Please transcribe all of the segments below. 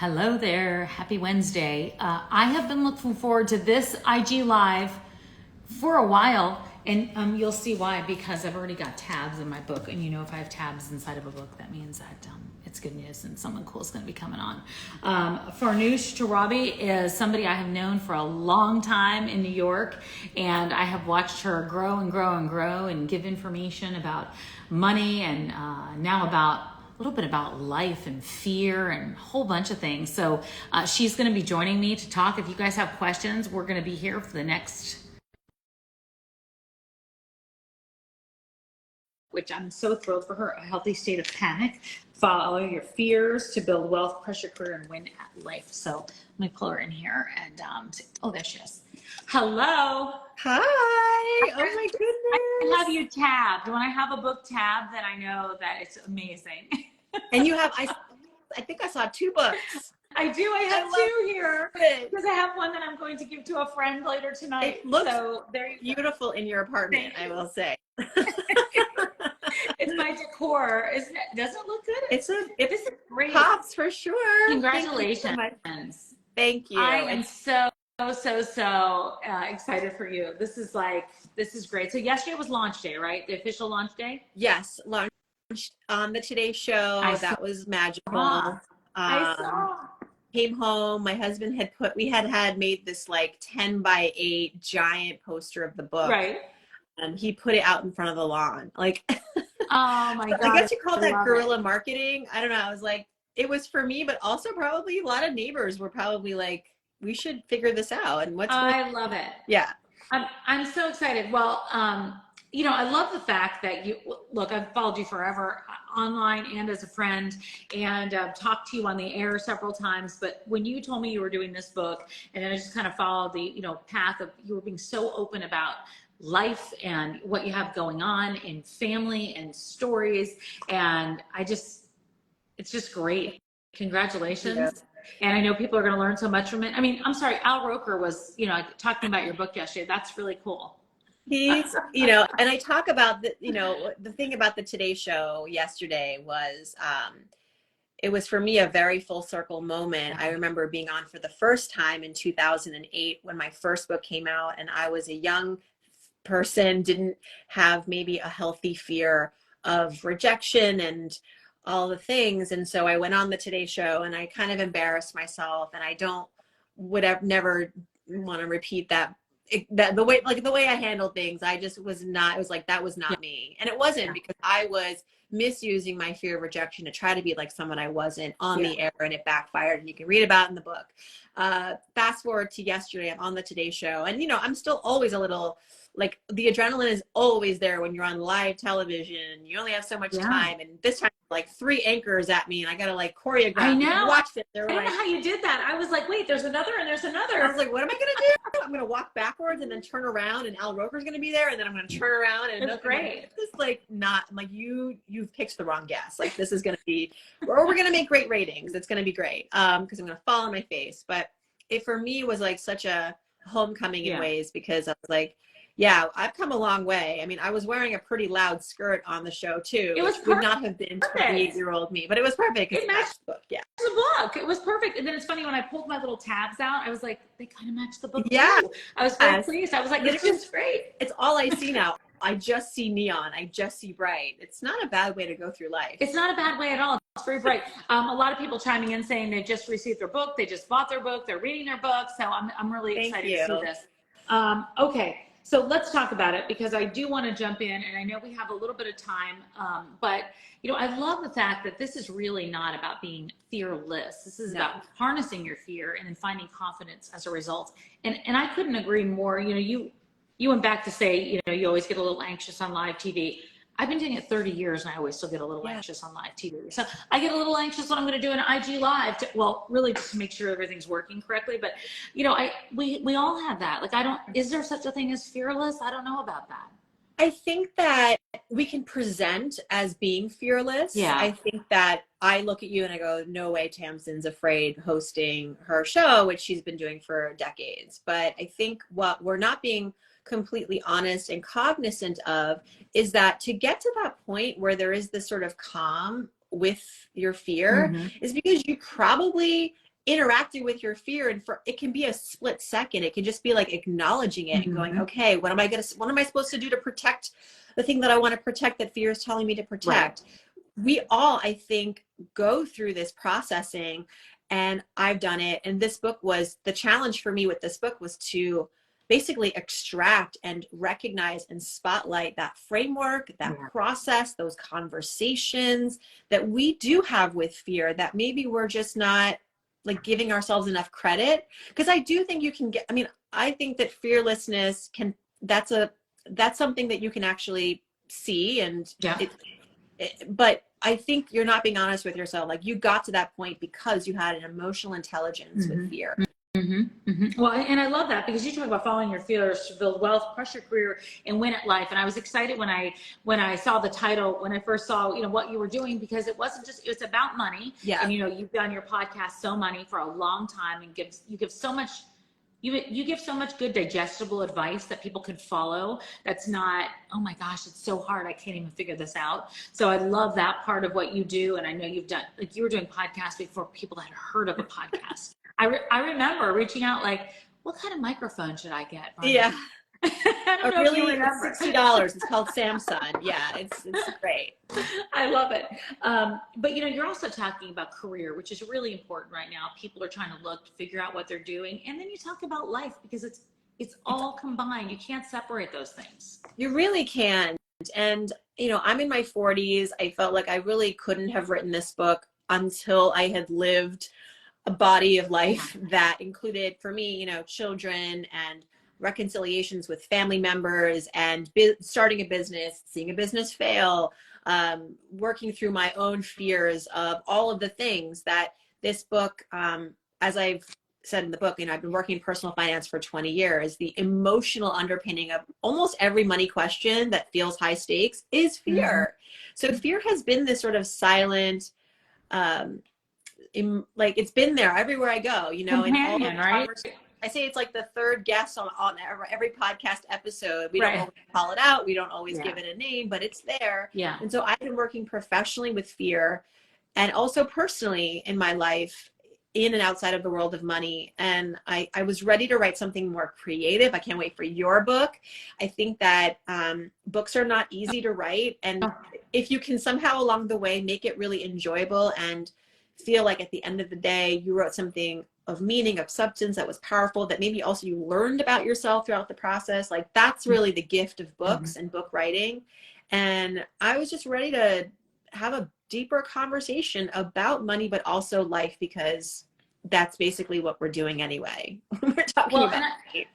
Hello there. Happy Wednesday. I have been looking forward to this IG Live for a while, and you'll see why, because I've already got tabs in my book. And if I have tabs inside of a book, that means that it's good news and someone cool is going to be coming on. Farnoosh Torabi is somebody I have known for a long time in New York, and I have watched her grow and grow and grow and give information about money and now about a little bit about life and fear and a whole bunch of things. So she's going to be joining me to talk. If you guys have questions, we're going to be here for the next, which I'm so thrilled for her, A Healthy State of Panic. Follow your fears to build wealth, crush your career, and win at life. So let me pull her in here. And oh, there she is. Hello. Hi. Oh my goodness. I have you tabbed. When I have a book tab, then I know that it's amazing. And you have, I think I saw 2 books. I do. I have 2 here because I have one that I'm going to give to a friend later tonight. It looks so there you beautiful in your apartment, I will say. It's my decor, isn't it? Doesn't it look good? This is great. Pops for sure. Congratulations. Thank you. I am so excited for you. This is great. So yesterday was launch day, right? The official launch day? Yes, launched on the Today Show. That was magical. I saw. Came home. My husband had made this like 10 by 8 giant poster of the book. Right. And he put it out in front of the lawn. Like, oh my God. I guess you call that guerrilla marketing. I don't know. I was like, it was for me, but also probably a lot of neighbors were probably like, we should figure this out. And I love it. Yeah. I'm so excited. Well, I love the fact that I've followed you forever online and as a friend, and talked to you on the air several times. But when you told me you were doing this book, and then I just kind of followed the, path of, you were being so open about life and what you have going on in family and stories. And it's just great. Congratulations. Yeah. And I know people are going to learn so much from it. I mean, I'm sorry, Al Roker was, talking about your book yesterday. That's really cool. He's, and I talk about the thing about the Today Show yesterday was, it was for me a very full circle moment. I remember being on for the first time in 2008 when my first book came out, and I was a young person, didn't have maybe a healthy fear of rejection and all the things. And so I went on the Today Show and I kind of embarrassed myself, and I never want to repeat that the way I handled things. I just was not, it was like, that was not me. And it wasn't because I was misusing my fear of rejection to try to be like someone I wasn't on the air, and it backfired, and you can read about it in the book. Fast forward to yesterday, I'm on the Today Show, and I'm still always a little, like, the adrenaline is always there when you're on live television. You only have so much time, and this time like 3 anchors at me, and I gotta like choreograph. I know. Watch it. I don't know how you did that. I was like, wait, there's another and there's another. I was like, what am I gonna do? I'm gonna walk backwards and then turn around, and Al Roker's gonna be there, and then I'm gonna turn around, and it's great. This is like not like you've picked the wrong guest. Like, this is gonna be, or we're gonna make great ratings. It's gonna be great because I'm gonna fall on my face. But it for me was like such a homecoming in ways, because I was like, yeah, I've come a long way. I mean, I was wearing a pretty loud skirt on the show too. It would not have been 28-year-old me, but it was perfect. It matched the book. Yeah, the book. It was perfect. And then it's funny, when I pulled my little tabs out, I was like, they kind of matched the book. Yeah, too. I was very pleased. I was like, this is great. It's all I see now. I just see neon. I just see bright. It's not a bad way to go through life. It's not a bad way at all. It's very bright. A lot of people chiming in saying they just received their book. They just bought their book. They're reading their book. So I'm really excited to see this. Okay. So let's talk about it, because I do want to jump in, and I know we have a little bit of time, but I love the fact that this is really not about being fearless. This is about harnessing your fear and then finding confidence as a result. And I couldn't agree more. You went back to say, you always get a little anxious on live TV. I've been doing it 30 years, and I always still get a little anxious on live TV. So I get a little anxious when I'm going to do an IG Live, really just to make sure everything's working correctly. But, we all have that. Like, is there such a thing as fearless? I don't know about that. I think that we can present as being fearless. Yeah. I think that I look at you and I go, no way Tamsen's afraid hosting her show, which she's been doing for decades. But I think what we're not being completely honest and cognizant of is that to get to that point where there is this sort of calm with your fear is because you probably interacting with your fear, and for it can be a split second. It can just be like acknowledging it and going, okay, what am I supposed to do to protect the thing that I want to protect, that fear is telling me to protect? Right. We all, I think, go through this processing, and I've done it. And this book was, the challenge for me with this book was to basically extract and recognize and spotlight that framework, that process, those conversations that we do have with fear that maybe we're just not like giving ourselves enough credit. Because I do think you can get, I mean, I think that fearlessness can, that's something that you can actually see, and but I think you're not being honest with yourself. Like, you got to that point because you had an emotional intelligence with fear. Well, and I love that, because you talk about following your fears to build wealth, crush your career, and win at life. And I was excited when I saw the title, when I first saw, what you were doing, because it wasn't just, it was about money. Yeah. And you've done your podcast So Money for a long time, and you give so much. You give so much good digestible advice that people could follow. That's not, oh my gosh, it's so hard, I can't even figure this out. So I love that part of what you do. And I know you've done, like, you were doing podcasts before people had heard of a podcast. I remember reaching out like, what kind of microphone should I get? Yeah. I don't know really, if you remember. $60. It's called Samsung. Yeah, it's great. I love it. But you're also talking about career, which is really important right now. People are trying to figure out what they're doing. And then you talk about life, because it's all combined. You can't separate those things. You really can't. And, I'm in my 40s. I felt like I really couldn't have written this book until I had lived a body of life that included, for me, children and reconciliations with family members, and starting a business, seeing a business fail, working through my own fears of all of the things that this book, as I've said in the book, I've been working in personal finance for 20 years. The emotional underpinning of almost every money question that feels high stakes is fear. So fear has been this sort of silent, it's been there everywhere I go, Companion, and all right? I say it's like the third guest on every podcast episode. We don't always call it out. We don't always give it a name, but it's there. Yeah. And so I've been working professionally with fear, and also personally in my life, in and outside of the world of money. And I was ready to write something more creative. I can't wait for your book. I think that books are not easy to write. And if you can somehow along the way make it really enjoyable and feel like at the end of the day you wrote something of meaning, of substance, that was powerful, that maybe also you learned about yourself throughout the process, like that's really the gift of books and book writing. And I was just ready to have a deeper conversation about money, but also life, because that's basically what we're doing anyway. We're talking about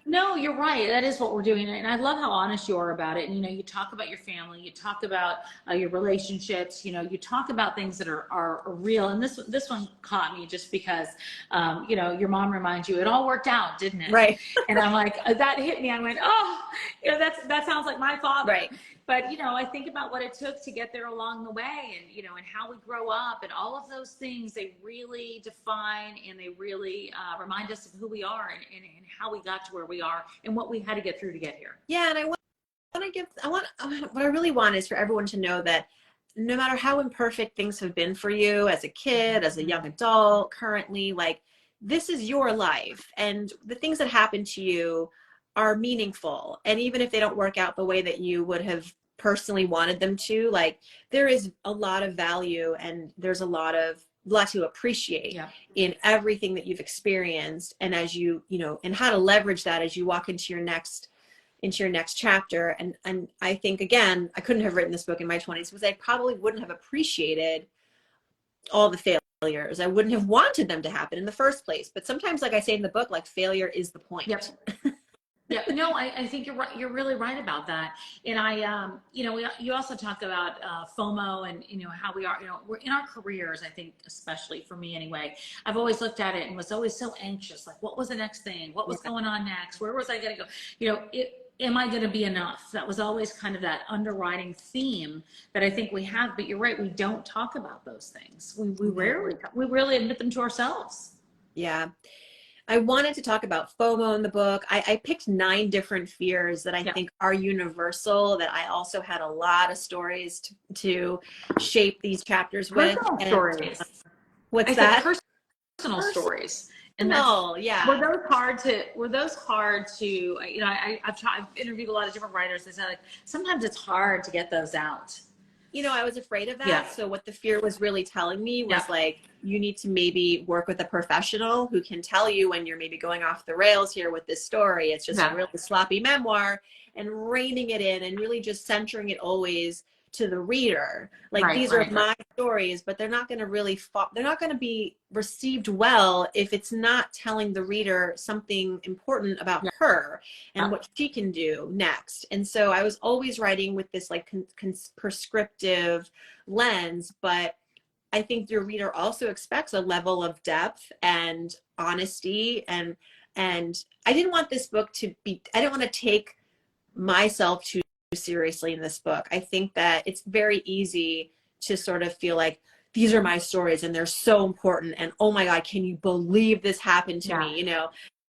no, you're right. That is what we're doing. And I love how honest you are about it. And, you talk about your family, you talk about your relationships, you talk about things that are real. And this one caught me just because, your mom reminds you, it all worked out, didn't it? Right. And I'm like, that hit me. I went, oh, that sounds like my father. Right. But, I think about what it took to get there along the way, and, and how we grow up, and all of those things, they really define, and they really remind us of who we are, and how we got to where we are, and what we had to get through to get here. Yeah. And what I really want is for everyone to know that no matter how imperfect things have been for you as a kid, as a young adult, currently, like, this is your life, and the things that happen to you are meaningful. And even if they don't work out the way that you would have personally wanted them to, like, there is a lot of value, and there's a lot to appreciate in everything that you've experienced. And as you and how to leverage that as you walk into your next chapter. And I think, again, I couldn't have written this book in my 20s because I probably wouldn't have appreciated all the failures. I wouldn't have wanted them to happen in the first place. But sometimes, like I say in the book, like, failure is the point. Yep. Yeah, no, I think you're right. You're really right about that. And you also talk about FOMO, and, how we are, we're in our careers. I think, especially for me anyway, I've always looked at it and was always so anxious. Like, what was the next thing? What was going on next? Where was I going to go? Am I going to be enough? That was always kind of that underwriting theme that I think we have. But you're right. We don't talk about those things. We rarely admit them to ourselves. Yeah. I wanted to talk about FOMO in the book. I picked 9 different fears that I think are universal, that I also had a lot of stories to shape these chapters with. Personal stories. What's that? personal stories. And no, yeah. Were those hard to, you know, I've interviewed a lot of different writers and said, like, sometimes it's hard to get those out. You know, I was afraid of that. Yeah. So what the fear was really telling me was Yeah. like, you need to maybe work with a professional who can tell you when you're maybe going off the rails here with this story. It's just a really sloppy memoir, and reining it in and really just centering it always to the reader. Like, these are my stories, but they're not going to really they're not going to be received well if it's not telling the reader something important about her and what she can do next. And so I was always writing with this like prescriptive lens, but I think your reader also expects a level of depth and honesty, and I didn't want this book to be, I didn't want to take myself too seriously in this book. I think that it's very easy to sort of feel like these are my stories and they're so important, and oh my God, can you believe this happened to me? You know,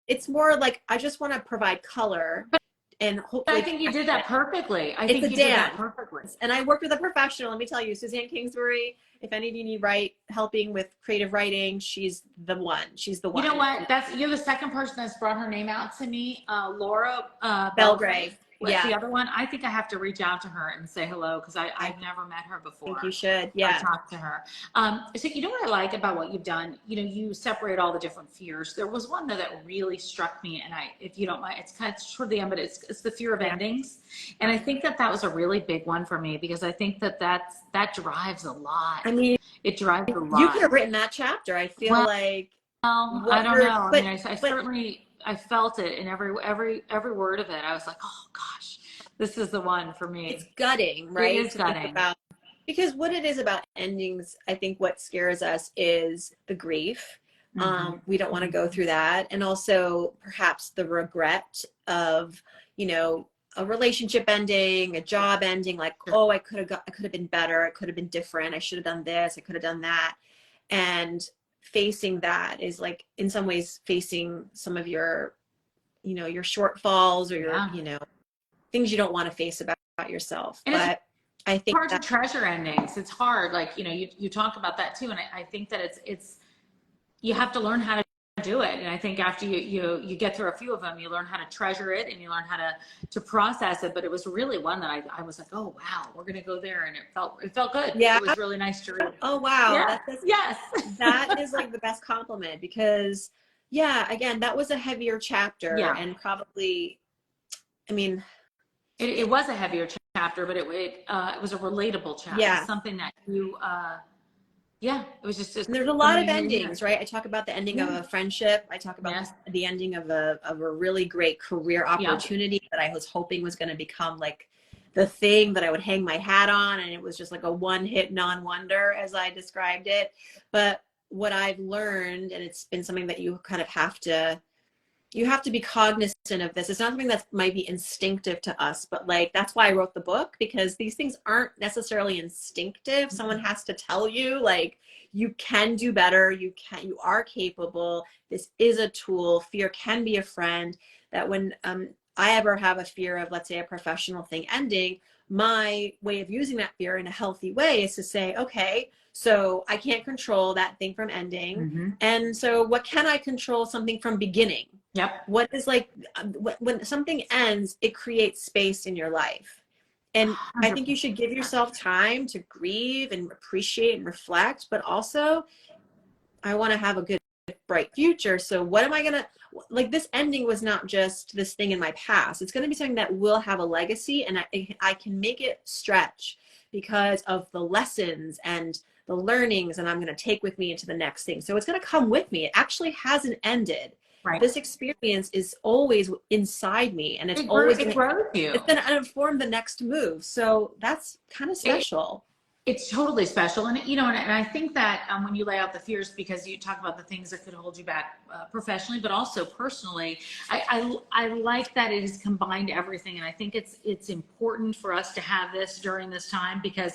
it's more like I just want to provide color, and hopefully I think you did that perfectly. I think you did that perfectly. And I worked with a professional. Let me tell you, Suzanne Kingsbury, if any of you need helping with creative writing, she's the one. She's the one. You know what? You're the second person that's brought her name out to me. Laura Belgrave. What's the other one? I think I have to reach out to her and say hello, because I've never met her before. I think you should. Yeah. I talked to her. So you know what I like about what you've done? You know, you separate all the different fears. There was one that really struck me, and if you don't mind, it's kind of toward the end, but it's the fear of endings. And I think that was a really big one for me, because I think that drives a lot. I mean, it drives a lot. You could have written that chapter. I feel like. Well, I don't know. I mean, I certainly. I felt it in every word of it. I was like, oh gosh, this is the one for me. It's gutting, right? It is gutting. Because what it is about endings, I think what scares us is the grief. We don't want to go through that. And also perhaps the regret of, you know, a relationship ending, a job ending, like, oh, I could have been better. It could have been different. I should have done this. I could have done that. And facing that is like, in some ways, facing some of your, you know, your shortfalls or your, you know, things you don't want to face about yourself. And but I think it's hard to treasure endings. It's hard. Like, you know, you talk about that too. And I think that it's, you have to learn how to do it. And I think after you get through a few of them, you learn how to treasure it and you learn how to process it. But it was really one that I was like, oh wow, we're going to go there. And it felt good. Yeah. It was really nice to read. Oh wow. Yeah. Yes. That is like the best compliment, because again, that was a heavier chapter and probably, I mean, it was a heavier chapter, but it was a relatable chapter. Yeah. Something that you, it was just there's a lot of endings, right? I talk about the ending of a friendship. I talk about the ending of a really great career opportunity that I was hoping was going to become like the thing that I would hang my hat on. And it was just like a one-hit non-wonder, as I described it. But what I've learned, and it's been something that you kind of have to be cognizant of this. It's not something that might be instinctive to us, but like, that's why I wrote the book, because these things aren't necessarily instinctive. Someone has to tell you, like, you can do better. You are capable. This is a tool. Fear can be a friend. That when I ever have a fear of, let's say, a professional thing ending, my way of using that fear in a healthy way is to say, okay, so I can't control that thing from ending. And so what can I control something from beginning? Yep. What is like, when something ends, it creates space in your life. And 100%. I think you should give yourself time to grieve and appreciate and reflect, but also I want to have a good, bright future. So what am I going to, like, this ending was not just this thing in my past. It's going to be something that will have a legacy, and I can make it stretch because of the lessons and the learnings, and I'm going to take with me into the next thing. So it's going to come with me. It actually hasn't ended. Right. This experience is always inside me, and it's always going to inform the next move. So that's kind of special. It's totally special. And, you know, and I think that when you lay out the fears, because you talk about the things that could hold you back professionally, but also personally, I like that it has combined everything. And I think it's important for us to have this during this time, because,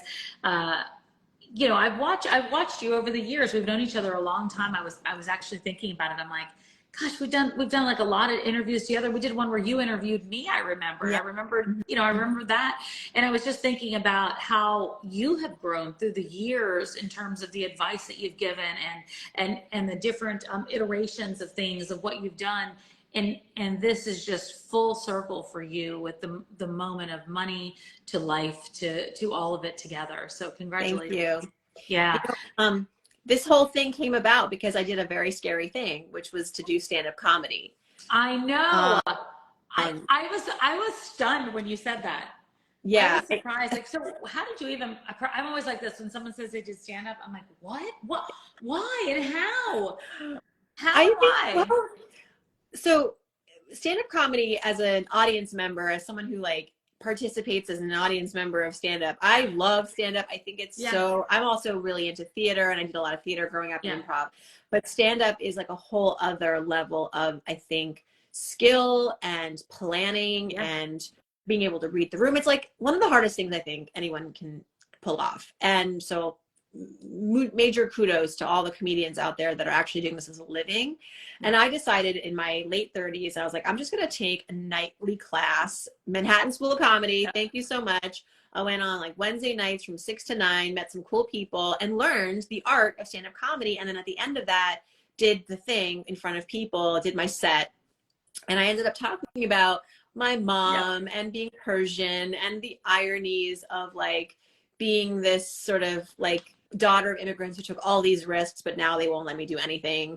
you know, I've watched you over the years. We've known each other a long time. I was actually thinking about it. I'm like, gosh, we've done like a lot of interviews together. We did one where you interviewed me. I remember. Yeah. I remember, I remember that. And I was just thinking about how you have grown through the years in terms of the advice that you've given and the different iterations of things of what you've done. And this is just full circle for you with the moment of money to life to all of it together. So congratulations. Thank you. Yeah. This whole thing came about because I did a very scary thing, which was to do stand-up comedy. I know. I was stunned when you said that. Yeah. I was surprised. Like, so how did you even, I'm always like this when someone says they did stand up. I'm like, what, why and how? Why? Well, so stand-up comedy as an audience member, as someone who like participates as an audience member of stand-up, I love stand-up. I think it's I'm also really into theater, and I did a lot of theater growing up in improv, but stand-up is like a whole other level of, I think, skill and planning and being able to read the room. It's like one of the hardest things I think anyone can pull off. And so major kudos to all the comedians out there that are actually doing this as a living. And I decided in my late 30s, I was like, I'm just going to take a nightly class, Manhattan School of Comedy. Thank you so much. I went on like Wednesday nights from 6 to 9, met some cool people, and learned the art of stand-up comedy. And then at the end of that, did the thing in front of people, did my set. And I ended up talking about my mom and being Persian and the ironies of like being this sort of like daughter of immigrants who took all these risks, but now they won't let me do anything.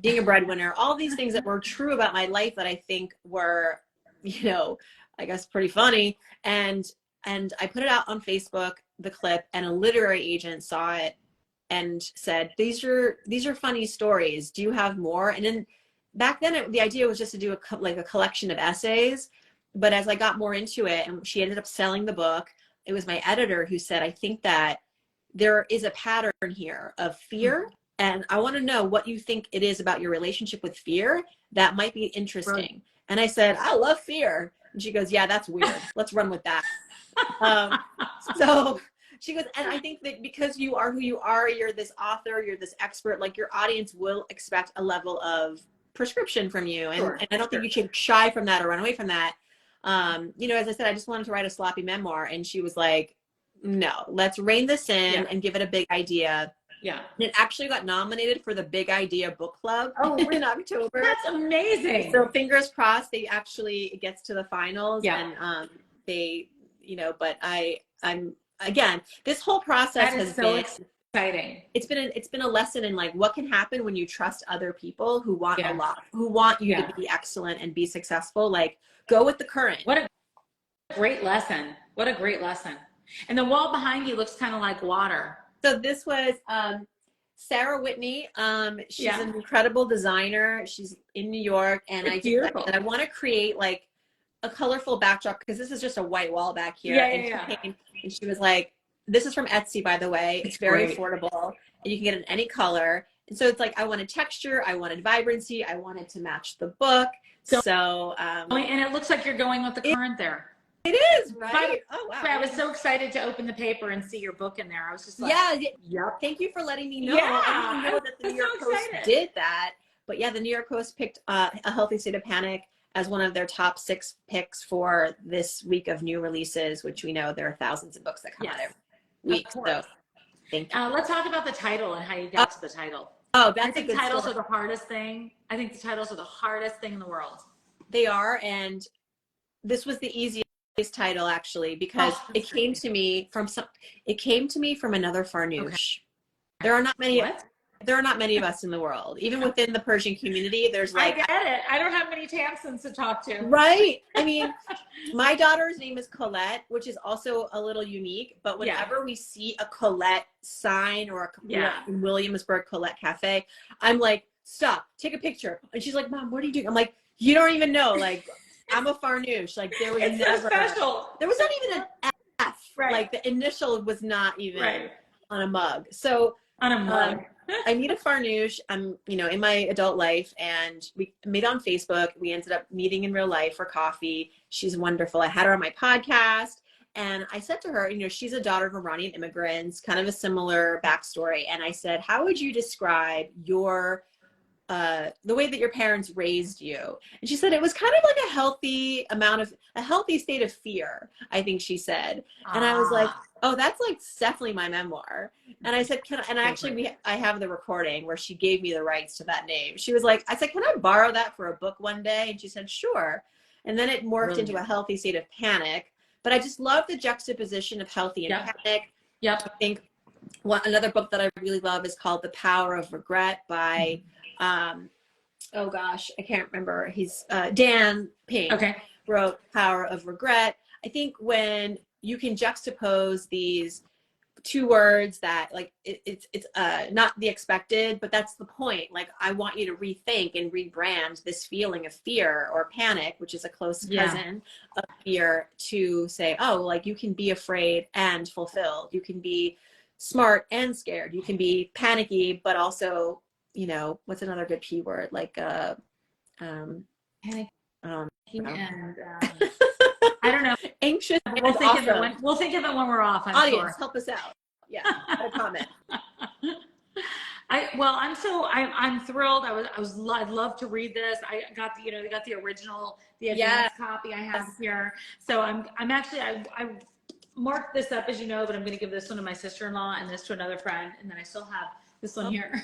Being a breadwinner, all these things that were true about my life that I think were, I guess pretty funny. And I put it out on Facebook, the clip, and a literary agent saw it and said, these are funny stories. Do you have more? And then back then the idea was just to do a collection of essays. But as I got more into it, and she ended up selling the book, it was my editor who said, I think that there is a pattern here of fear. And I want to know what you think it is about your relationship with fear that might be interesting. Right. And I said, I love fear. And she goes, yeah, that's weird. Let's run with that. So she goes, and I think that because you are who you are, you're this author, you're this expert, like your audience will expect a level of prescription from you. And I don't think you should shy from that or run away from that. As I said, I just wanted to write a sloppy memoir. And she was like, no, let's rein this in and give it a big idea. Yeah. And it actually got nominated for the Big Idea Book Club in October. That's amazing. So fingers crossed, it gets to the finals. And but I'm again, this whole process has been exciting. It's been a lesson in like what can happen when you trust other people who want a lot, who want you to be excellent and be successful. Like, go with the current. What a great lesson. What a great lesson. And the wall behind you looks kind of like water. So this was Sarah Whitney. She's an incredible designer. She's in New York, and I want to create like a colorful backdrop because this is just a white wall back here. And she was like, this is from Etsy, by the way. It's very affordable, and you can get it in any color. And so it's like, I wanted texture, I wanted vibrancy, I wanted to match the book. And it looks like you're going with the current there. It is, right? Oh, wow. I was so excited to open the paper and see your book in there. I was just like, thank you for letting me know. I didn't know that the New York Post did that. But the New York Post picked A Healthy State of Panic as one of their top 6 picks for this week of new releases, which we know there are thousands of books that come out every week. So thank you. Let's talk about the title and how you got to the title. Oh, that's I think titles are the hardest thing. I think the titles are the hardest thing in the world. They are, and this was the easiest title actually because it came to me from another Farnoosh. Okay. There are not many of us in the world. Even within the Persian community, there's like, I get it. I don't have many Tamsens to talk to. Right. I mean, my daughter's name is Colette, which is also a little unique, but whenever we see a Colette sign or in Williamsburg Colette Cafe, I'm like, stop, take a picture. And she's like, Mom, what are you doing? I'm like, you don't even know. Like, I'm a Farnoosh. Like, there was never special. There was not even an F. Right. Like, the initial was not even on a mug. So on a mug. I meet a Farnoosh. I'm, in my adult life, and we met on Facebook. We ended up meeting in real life for coffee. She's wonderful. I had her on my podcast, and I said to her, she's a daughter of Iranian immigrants, kind of a similar backstory. And I said, how would you describe your the way that your parents raised you. And she said it was kind of like a healthy state of fear, I think she said. And I was like, oh, that's like definitely my memoir. And I said, I have the recording where she gave me the rights to that name. She was like, I said, can I borrow that for a book one day? And she said, sure. And then it morphed into a healthy state of panic. But I just love the juxtaposition of healthy and panic. Yep. I think another book that I really love is called The Power of Regret by, oh gosh, I can't remember. He's Dan Pink. Okay. Wrote Power of Regret. I think when you can juxtapose these two words that like it's not the expected, but that's the point. Like I want you to rethink and rebrand this feeling of fear or panic, which is a close cousin of fear, to say, oh, like you can be afraid and fulfilled. You can be smart and scared. You can be panicky, but also, you know, what's another good P word? Like panic. And I don't know. Anxious. We'll think of it when we're off. I'm Audience, sure. help us out. Yeah, a comment. I'm thrilled. I'd love to read this. I got the original, the advanced copy I have here. So I'm actually I marked this up, as you know, but I'm going to give this one to my sister-in-law and this to another friend, and then I still have this one here.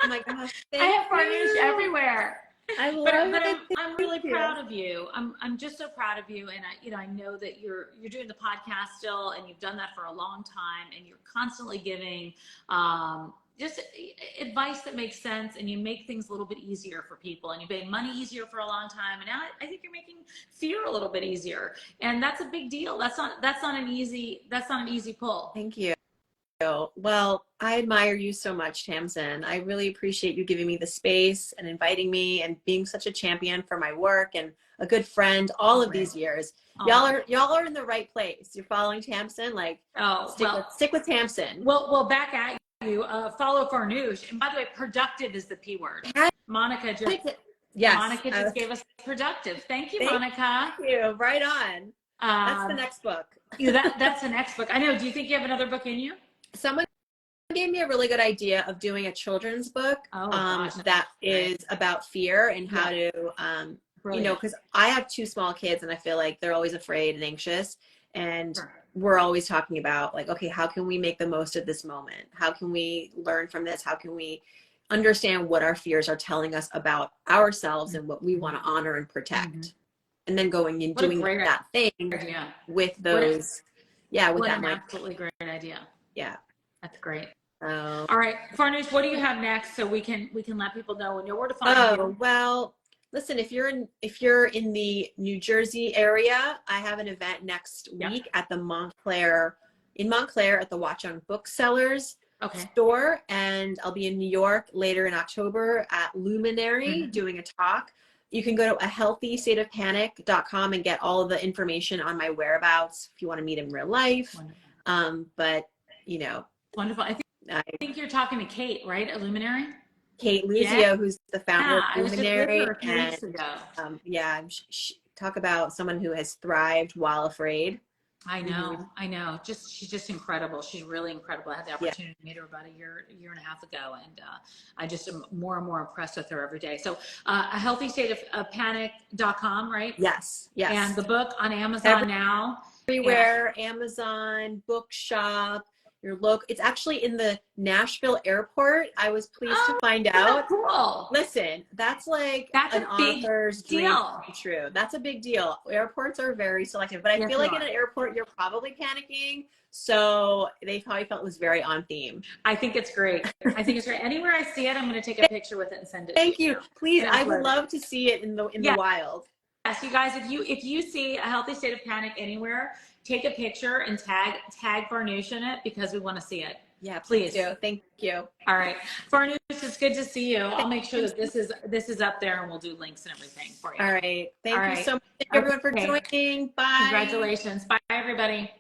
Oh my gosh! I have Farnoosh everywhere. I love it. I'm really proud of you. I'm just so proud of you, and I know that you're doing the podcast still, and you've done that for a long time, and you're constantly giving just advice that makes sense, and you make things a little bit easier for people, and you've made money easier for a long time, and now I think you're making fear a little bit easier, and that's a big deal. That's not an easy pull. Thank you. Well, I admire you so much, Tamsen. I really appreciate you giving me the space and inviting me and being such a champion for my work and a good friend all of these years. Y'all are in the right place. You're following Tamsen, like stick with Tamsen. Well, back at you. Follow Farnoosh. And by the way, productive is the P word. Monica just gave us productive. Thank you, Monica. Thank you. Right on. That's the next book. That's the next book. I know. Do you think you have another book in you? Someone gave me a really good idea of doing a children's book that is about fear and how to, you know, because I have 2 small kids and I feel like they're always afraid and anxious. And we're always talking about like, okay, how can we make the most of this moment? How can we learn from this? How can we understand what our fears are telling us about ourselves and what we want to honor and protect? And then going and doing that thing with those. With that absolutely great idea. Yeah. That's great. All right, Farnoosh, what do you have next so we can let people know where to find you? Well, listen, if you're in the New Jersey area, I have an event next week at the Montclair at the Watchung Booksellers store, and I'll be in New York later in October at Luminary doing a talk. You can go to ahealthystateofpanic.com and get all of the information on my whereabouts if you want to meet in real life. But you know, wonderful. I think you're talking to Kate, right? At Luminary? Kate Luzio, who's the founder of Luminary. I was just with her a few weeks ago. Talk about someone who has thrived while afraid. I know. She's just incredible. She's really incredible. I had the opportunity to meet her about a year and a half ago, and I just am more and more impressed with her every day. So, a healthy state of panic.com, right? Yes. And the book on Amazon now. Everywhere, Amazon, bookshop. Your local. It's actually in the Nashville airport. I was pleased to find out. Cool. Listen, that's like an author's dream come true. That's a big deal. Airports are very selective, but I feel like in an airport you're probably panicking. So they probably felt it was very on theme. I think it's great. Anywhere I see it, I'm going to take a picture with it and send it. Thank you. Please, I would love to see it in the wild. Yes, you guys, if you see a healthy state of panic anywhere, take a picture and tag Farnoosh in it because we want to see it. Yeah, please do. Thank you. All right, Farnoosh, it's good to see you. I'll make sure that this is up there, and we'll do links and everything for you. All right. Thank you so much, everyone, for joining. Bye. Congratulations. Bye, everybody.